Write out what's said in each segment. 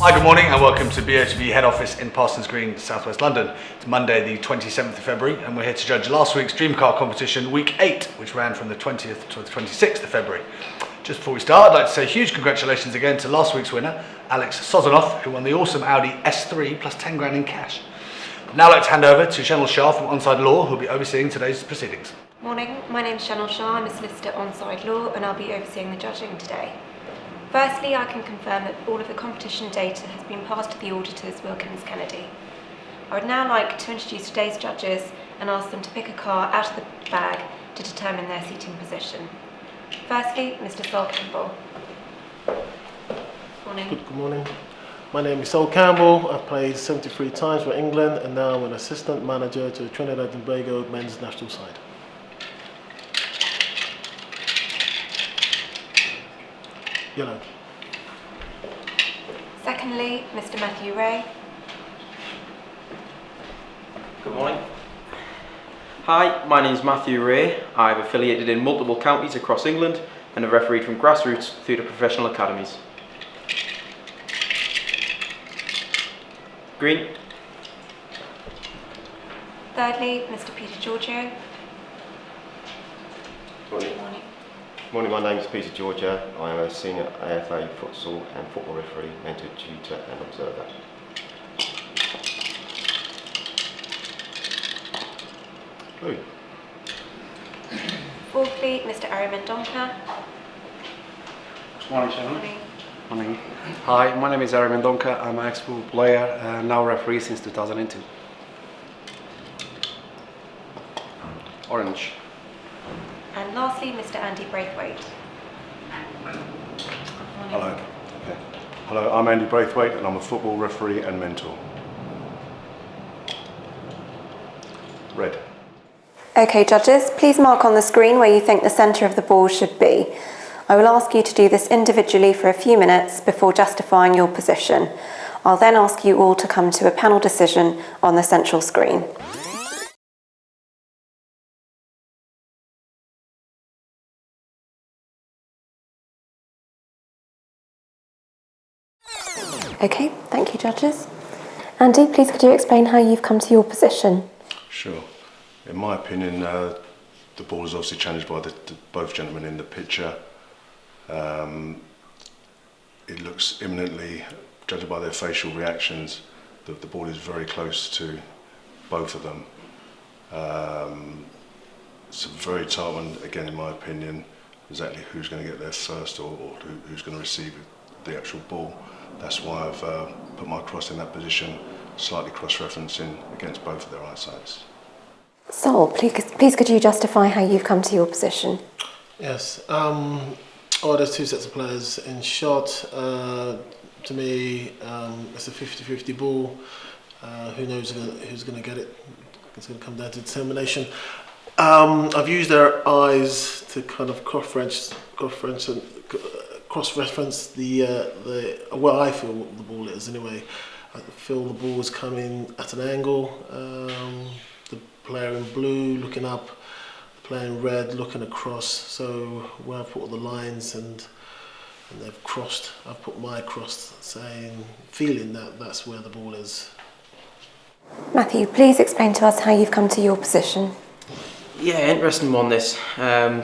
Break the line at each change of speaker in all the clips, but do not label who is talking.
Hi, good morning and welcome to BOTB head office in Parsons Green, South West London. It's Monday the 27th of February and we're here to judge last week's Dream Car competition, week 8, which ran from the 20th to the 26th of February. Just before we start, I'd like to say huge congratulations again to last week's winner, Alex Sozanoff, who won the awesome Audi S3 plus 10 grand in cash. I'd now like to hand over to Chanel Shah from Onside Law, who'll be overseeing today's proceedings.
Morning, my name's Chanel Shah, I'm a solicitor at Onside Law and I'll be overseeing the judging today. Firstly, I can confirm that all of the competition data has been passed to the auditors, Wilkins Kennedy. I would now like to introduce today's judges and ask them to pick a car out of the bag to determine their seating position. Firstly, Mr. Sol Campbell. Morning.
Good morning. My name is Sol Campbell. I've played 73 times for England and now I'm an assistant manager to Trinidad and Tobago men's national side. Yellow.
Secondly, Mr. Matthew Ray.
Good morning. Hi, my name is Matthew Ray. I've affiliated in multiple counties across England and have refereed from grassroots through to professional academies. Green.
Thirdly, Mr. Peter Giorgio.
Morning.
Morning.
Morning, my name is Peter Georgia. I am a senior AFA futsal and football referee, mentor, tutor and observer. Blue.
Fourthly, Mr. Ari Mendonca.
Morning, Sharon.
Morning.
Morning. Hi, my name is Ari Mendonca. I'm an ex-football player, now referee since 2002. Orange.
And lastly, Mr. Andy Braithwaite. Morning.
Hello. Okay. Hello, I'm Andy Braithwaite and I'm a football referee and mentor. Red.
Okay, judges, please mark on the screen where you think the centre of the ball should be. I will ask you to do this individually for a few minutes before justifying your position. I'll then ask you all to come to a panel decision on the central screen. Okay, thank you, judges. Andy, please could you explain how you've come to your position?
Sure. In my opinion, the ball is obviously challenged by both gentlemen in the picture. It looks imminently, judged by their facial reactions, that the ball is very close to both of them. It's a very tight one, again, in my opinion, exactly who's going to get there first or who's going to receive the actual ball. That's why I've put my cross in that position, slightly cross-referencing against both of their eyesights.
Sol, please could you justify how you've come to your position?
Yes. There's two sets of players in shot. To me, it's a 50-50 ball. Who knows who's going to get it? It's going to come down to determination. I've used their eyes to kind of cross-reference where I feel the ball is anyway. I feel the ball is coming at an angle. The player in blue looking up, the player in red looking across. So where I've put all the lines and they've crossed, I've put my cross saying, feeling that that's where the ball is.
Matthew, please explain to us how you've come to your position.
Yeah, interesting one this.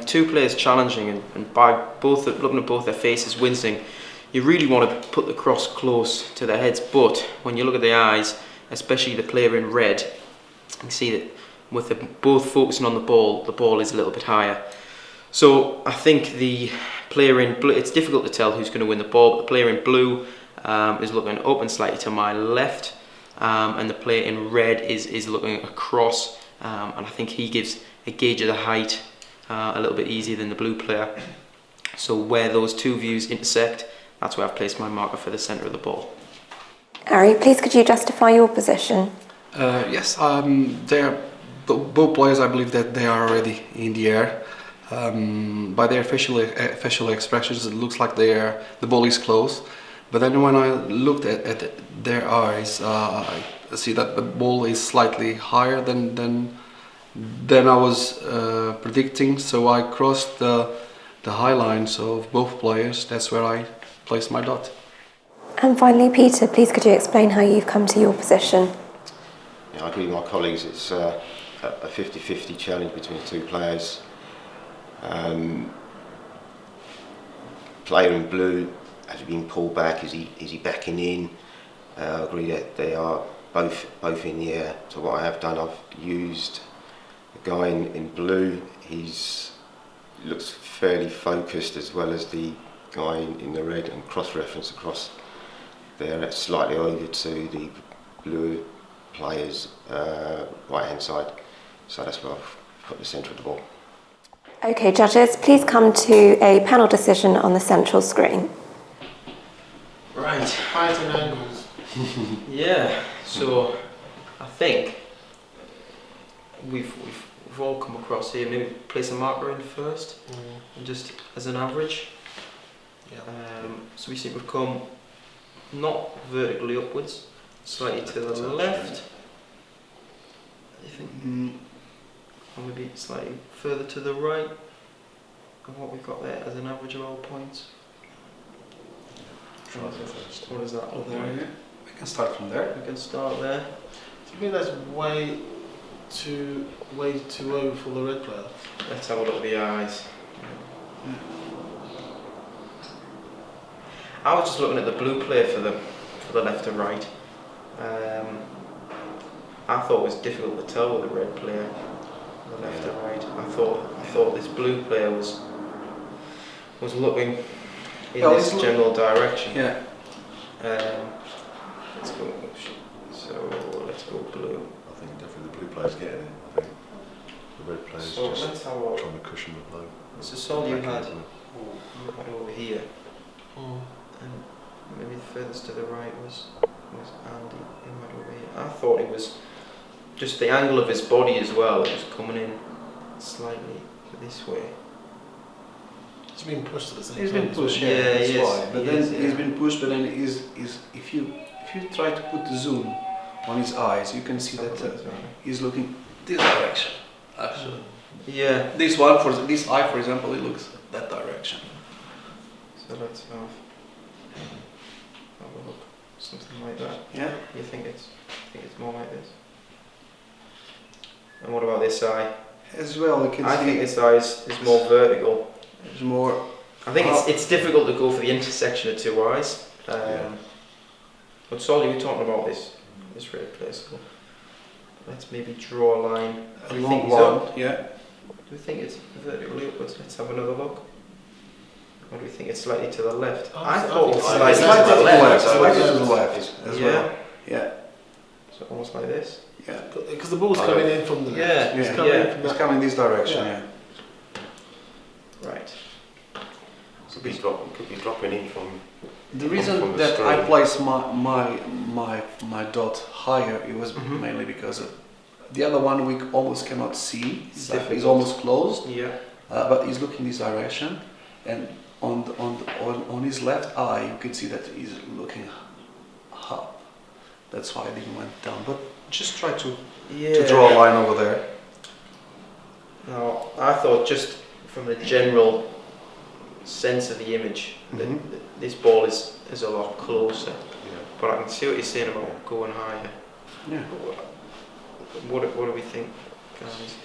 Two players challenging and by looking at both their faces wincing, you really want to put the cross close to their heads, but when you look at the eyes, especially the player in red, you can see that with them both focusing on the ball is a little bit higher. So I think the player in blue, it's difficult to tell who's going to win the ball, but the player in blue is looking up and slightly to my left, and the player in red is looking across, and I think he gives a gauge of the height a little bit easier than the blue player. So where those two views intersect, that's where I've placed my marker for the centre of the ball.
Ari, please could you justify your position?
Yes, both players, I believe that they are already in the air. By their facial expressions, it looks like the ball is close. But then when I looked at their eyes, I see that the ball is slightly higher than I was predicting. So I crossed the high lines of both players. That's where I placed my dot.
And finally, Peter, please could you explain how you've come to your position?
Yeah, I agree with my colleagues. It's a 50-50 challenge between the two players. Player in blue has he been pulled back. Is he backing in? I agree that they are both in the air. So what I have done, I've used the guy in blue. He's looks fairly focused, as well as the guy in the red, and cross-reference across there. That's slightly over to the blue player's right-hand side. So that's where I've put the centre of the ball.
Okay, judges, please come to a panel decision on the central screen.
Right.
Height and angles.
Yeah. So I think we've all come across here. Maybe place a marker in first, and just as an average.
Yeah.
So we seem to have come not vertically upwards, slightly to the left. I think, or maybe slightly further to the right of what we've got there as an average of all points.
Try that first.
What does that look
There,
like?
yeah. We can start from there.
We can start there.
Do you think that's way too over for the red player?
Let's have a look at the eyes. I was just looking at the blue player for the left and right. I thought it was difficult to tell with the red player, the left and right. I thought this blue player was looking in this general direction.
Yeah.
Let's go. So let's go blue.
I think definitely the blue player's getting it. I think the red player's
So
just
let's have a look.
trying to cushion the blow.
So Sol, you had
Back into
over here, and maybe the furthest to the right was Andy in middle over here. I thought it was just the angle of his body as well. It was coming in slightly this way.
He's been pushed at the same
He's
time.
been pushed,
Yeah,
that's
yes,
why. But
he
then
is, yeah.
he's been pushed, but then if you try to put the zoom on his eyes, you can see that he's looking this direction. Actually,
Yeah.
this eye, for example, it looks that direction.
So let's have a look. Something like that.
Yeah.
You think it's more like this? And what about this eye?
As well, you can
I
see
think this eye is more vertical.
it's more.
I think it's difficult to go for the intersection of two eyes. But Sol, you were talking about this red place. So let's maybe draw a line. Do we think
long
it's up?
one, yeah.
Do we think it's vertically upwards? Let's have another look. Or do we think it's slightly to the left? I thought it was
I
slightly
think
to
it's
the left.
Slightly to the left as
Yeah.
well. Yeah,
So almost like this.
yeah.
Because the ball's coming in from the left.
Yeah,
It's
yeah.
coming in
yeah.
from
It's
that.
coming this direction.
Yeah.
Yeah.
Right.
Could be dropping in from.
The
from
reason
the
that I
screen.
placed my dot higher, it was mainly because of the other one we almost cannot see.
It's
He's
difficult.
almost closed,
Yeah.
but he's looking this direction, and on his left eye you can see that he's looking up. That's why I didn't went down. But just try to draw a line over there.
Now, I thought just from the general sense of the image that this ball is a lot closer.
Yeah.
But I can see what you're saying about going higher.
Yeah.
What do we think, guys?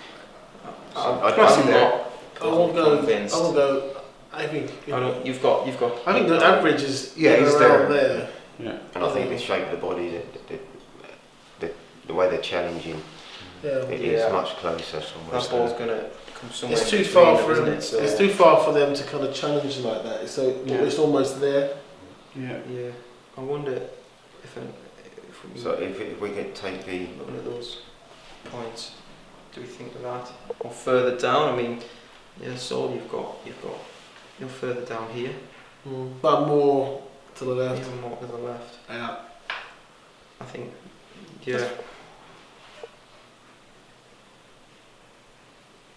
I-
Crossing
I'm
there.
not
I won't go.
convinced.
I will go. I think.
You've got.
I think the average is
Yeah,
in
he's
around
there.
there.
Yeah.
And I think the shape of the body, the way they're challenging,
Yeah.
it
Yeah.
is much closer.
That ball's gonna come somewhere.
It's too
in
far
between
for
them,
them.
isn't it? So,
It's too far for them to kind of challenge like that. So
Yeah.
it's almost there.
Yeah.
Yeah. I wonder if we
So if we could take the
looking at those points, do we think of that or further down? I mean, yeah, Sol, you're further down here,
But more to the left.
even more to the left.
Yeah.
I think, yeah.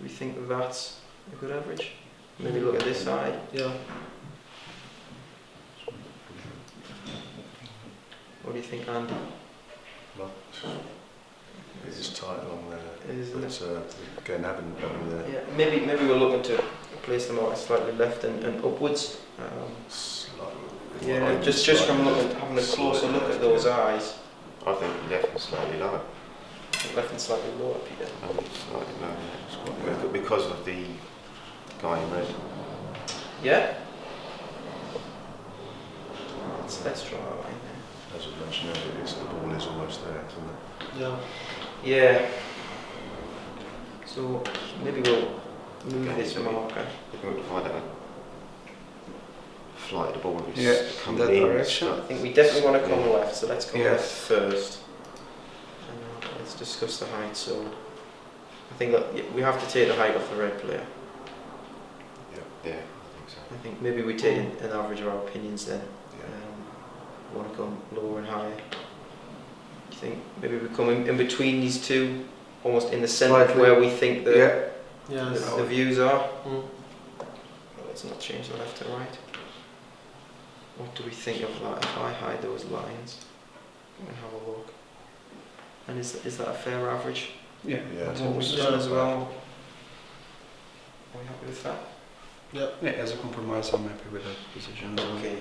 We think that's a good average. Maybe look at this side.
Yeah.
What do you think, Andy?
It is tight along there.
Isn't
But
it?
again, having there
Yeah, maybe we're looking to place them out slightly left and upwards.
slightly.
Yeah, just from having a closer look at those eyes.
I think left and slightly lower.
Left and slightly lower, Peter.
Slightly lower, yeah. Because of the guy in red.
Yeah? Let's try that line there.
As I mentioned earlier, the ball is almost there, isn't it?
Yeah.
Yeah. So maybe we'll move this marker.
If we want to find out flight of the ball if
Yeah,
it's coming
that
in.
direction.
I think we definitely want to come left, so let's come
Yeah.
left first. And let's discuss the height. So I think that we have to take the height off the red player.
Yeah, I think so.
I think maybe we take an average of our opinions then.
Yeah.
We want to go lower and higher. Do you think maybe we come in between these two, almost in the centre of
Slightly.
where we think the,
Yeah.
Yeah.
the views are?
Mm.
Well, let's not change the left to right. What do we think of that if I hide those lines and have a look? And is that a fair average?
Yeah.
Yeah,
That's
I
what
think
we've
so.
done as well. Are we happy with that?
Yeah, as a compromise, I'm happy with that position as well.
Okay.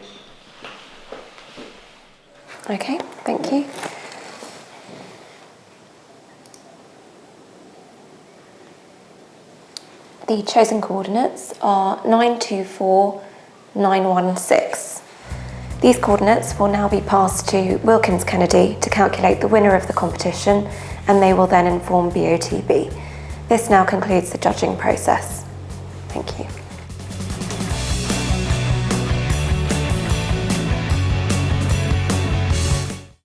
Okay, thank you. The chosen coordinates are 924916. These coordinates will now be passed to Wilkins Kennedy to calculate the winner of the competition, and they will then inform BOTB. This now concludes the judging process. Thank you.